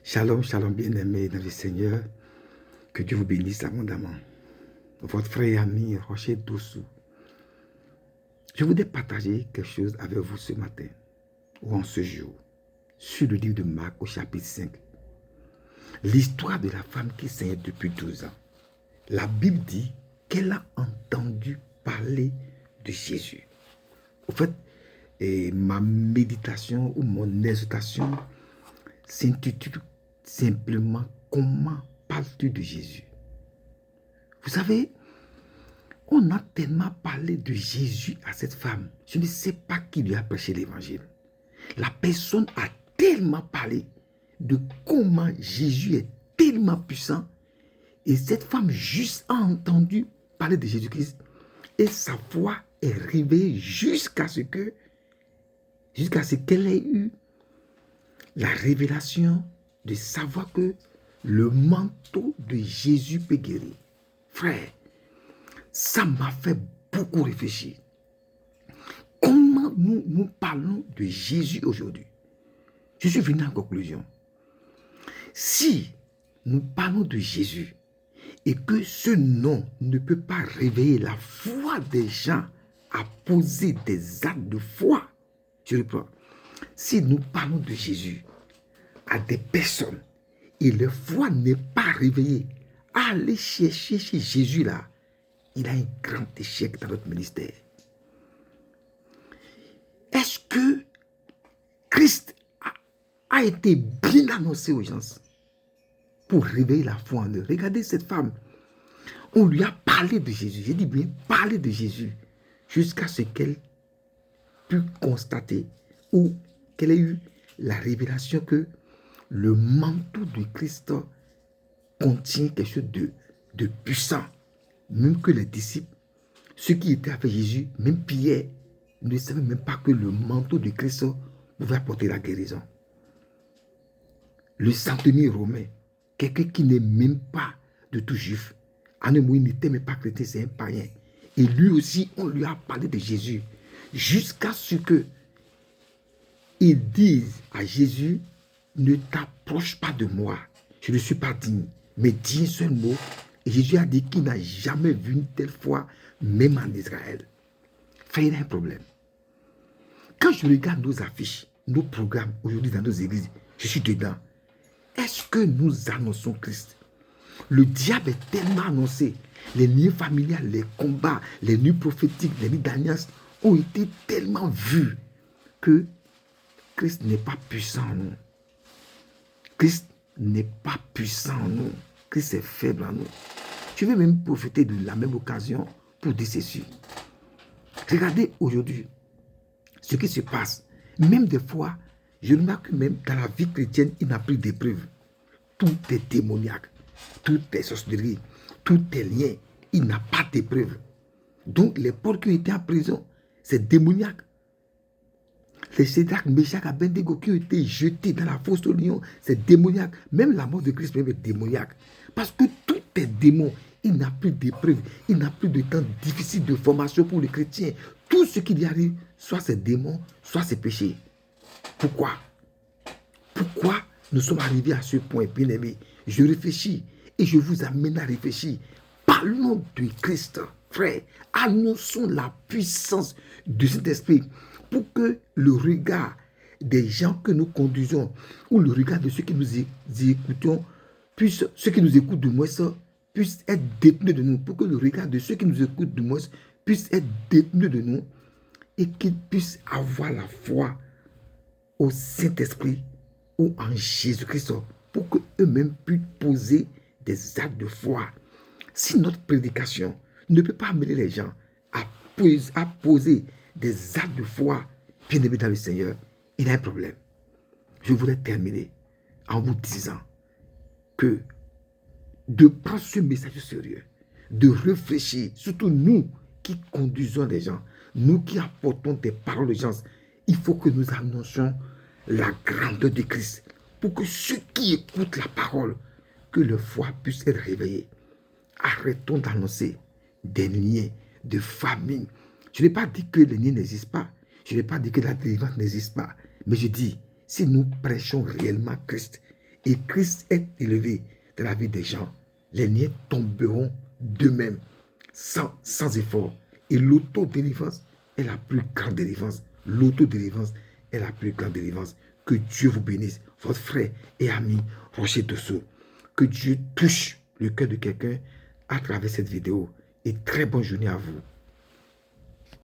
Shalom, shalom, bien-aimés dans le Seigneur. Que Dieu vous bénisse abondamment. Votre frère et ami Rocher Doussou. Je voudrais partager quelque chose avec vous ce matin, ou en ce jour, sur le livre de Marc au chapitre 5. L'histoire de la femme qui saignait depuis 12 ans. La Bible dit qu'elle a entendu parler de Jésus. Au fait, ma méditation ou mon exhortation s'intitule simplement « Comment parles-tu de Jésus ?» Vous savez, on a tellement parlé de Jésus à cette femme. Je ne sais pas qui lui a prêché l'évangile. La personne a tellement parlé de comment Jésus est tellement puissant. Et cette femme juste a entendu parler de Jésus-Christ. Et sa voix est réveillée jusqu'à ce qu'elle ait eu la révélation de savoir que le manteau de Jésus peut guérir. Frère, ça m'a fait beaucoup réfléchir. Comment nous parlons de Jésus aujourd'hui? Je suis venu en conclusion. Si nous parlons de Jésus et que ce nom ne peut pas réveiller la foi des gens à poser des actes de foi, je reprends. Si nous parlons de Jésus à des personnes et leur foi n'est pas réveillée, allez chercher chez Jésus là, il a un grand échec dans notre ministère. Est-ce que Christ a été bien annoncé aux gens pour réveiller la foi en eux? Regardez cette femme. On lui a parlé de Jésus. J'ai dit bien parler de Jésus jusqu'à ce qu'elle pût constater ou qu'elle ait eu la révélation que le manteau de Christ contient quelque chose de puissant. Même que les disciples, ceux qui étaient avec Jésus, même Pierre, ne savaient même pas que le manteau de Christ pouvait apporter la guérison. Le centenier romain, quelqu'un qui n'est même pas de tout juif, en un mot, il n'était même pas chrétien, c'est un païen. Et lui aussi, on lui a parlé de Jésus, jusqu'à ce que il dise à Jésus, ne t'approche pas de moi, je ne suis pas digne, mais dis un seul mot. Et Jésus a dit qu'il n'a jamais vu une telle foi, même en Israël. Frère, il y a un problème. Quand je regarde nos affiches, nos programmes aujourd'hui dans nos églises, je suis dedans. Est-ce que nous annonçons Christ? Le diable est tellement annoncé. Les liens familiales, les combats, les nuits prophétiques, les nuits d'alliance ont été tellement vus que Christ n'est pas puissant en nous. Christ n'est pas puissant en nous. Christ est faible en nous. Je vais même profiter de la même occasion pour dire ceci. Regardez aujourd'hui ce qui se passe. Même des fois, je remarque que même dans la vie chrétienne, il n'y a plus d'épreuves. Tout est démoniaque. Tout est sorcellerie. Tout est lien. Il n'y a pas d'épreuve. Donc les Paul qui étaient en prison, c'est démoniaque. Les Sédrac, Méchak, Abednego qui ont été jetés dans la fosse au lion, c'est démoniaque. Même la mort de Christ même est démoniaque. Parce que tout est démon. Il n'y a plus d'épreuve. Il n'y a plus de temps difficile de formation pour les chrétiens. Tout ce qui y arrive, soit c'est démon, soit c'est péché. Pourquoi? Pourquoi nous sommes arrivés à ce point, bien aimé? Je réfléchis et je vous amène à réfléchir. Parlons de Christ, frère. Annonçons la puissance de cet esprit pour que le regard des gens que nous conduisons ou le regard de ceux qui nous écoutons, ceux qui nous écoutent de moins, puisse être détenu de nous, pour que le regard de ceux qui nous écoutent de moins puisse être détenu de nous et qu'ils puissent avoir la foi au Saint-Esprit ou en Jésus-Christ pour qu'eux-mêmes puissent poser des actes de foi. Si notre prédication ne peut pas amener les gens à poser des actes de foi, bien aimés dans le Seigneur, il y a un problème. Je voudrais terminer en vous disant que de prendre ce message au sérieux, de réfléchir, surtout nous qui conduisons les gens, nous qui apportons des paroles aux gens, il faut que nous annoncions la grandeur de Christ pour que ceux qui écoutent la parole, que leur foi puisse être réveillée. Arrêtons d'annoncer des liens de famille. Je n'ai pas dit que les liens n'existent pas. Je n'ai pas dit que la délivrance n'existe pas. Mais je dis, si nous prêchons réellement Christ et Christ est élevé dans la vie des gens, les niais tomberont d'eux-mêmes sans effort. Et l'autodélivrance est la plus grande délivrance. L'autodélivrance est la plus grande délivrance. Que Dieu vous bénisse, votre frère et ami Roger Dosso. Que Dieu touche le cœur de quelqu'un à travers cette vidéo. Et très bonne journée à vous.